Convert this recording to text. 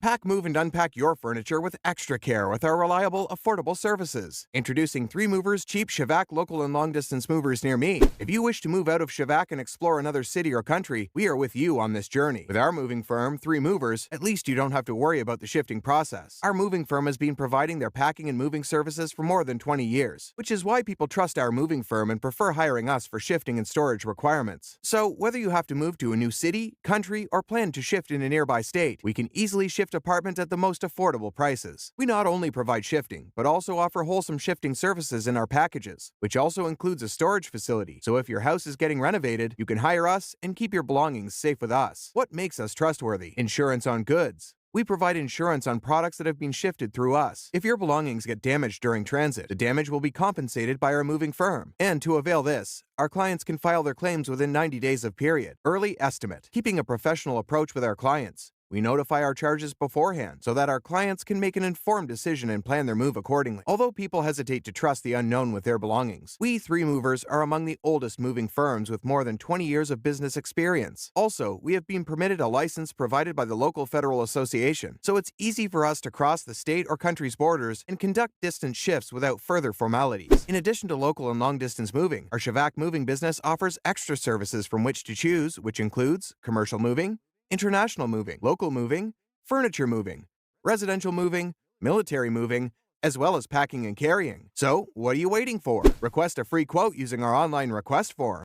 Pack, move, and unpack your furniture with extra care with our reliable, affordable services. Introducing 3 Movers cheap Chevak local and long-distance movers near me. If you wish to move out of Chevak and explore another city or country, we are with you on this journey. With our moving firm, 3 Movers, at least you don't have to worry about the shifting process. Our moving firm has been providing their packing and moving services for more than 20 years, which is why people trust our moving firm and prefer hiring us for shifting and storage requirements. So, whether you have to move to a new city, country, or plan to shift in a nearby state, we can easily shift apartment at the most affordable prices. We not only provide shifting, but also offer wholesome shifting services in our packages, which also includes a storage facility. So if your house is getting renovated, you can hire us and keep your belongings safe with us. What makes us trustworthy? Insurance on goods. We provide insurance on products that have been shifted through us. If your belongings get damaged during transit, the damage will be compensated by our moving firm. And to avail this, our clients can file their claims within 90 days of period. Early estimate. Keeping a professional approach with our clients. We notify our charges beforehand so that our clients can make an informed decision and plan their move accordingly. Although people hesitate to trust the unknown with their belongings, we 3 Movers are among the oldest moving firms with more than 20 years of business experience. Also, we have been permitted a license provided by the local federal association, so it's easy for us to cross the state or country's borders and conduct distance shifts without further formalities. In addition to local and long-distance moving, our Chevak moving business offers extra services from which to choose, which includes commercial moving, international moving, local moving, furniture moving, residential moving, military moving, as well as packing and carrying. So, what are you waiting for? Request a free quote using our online request form.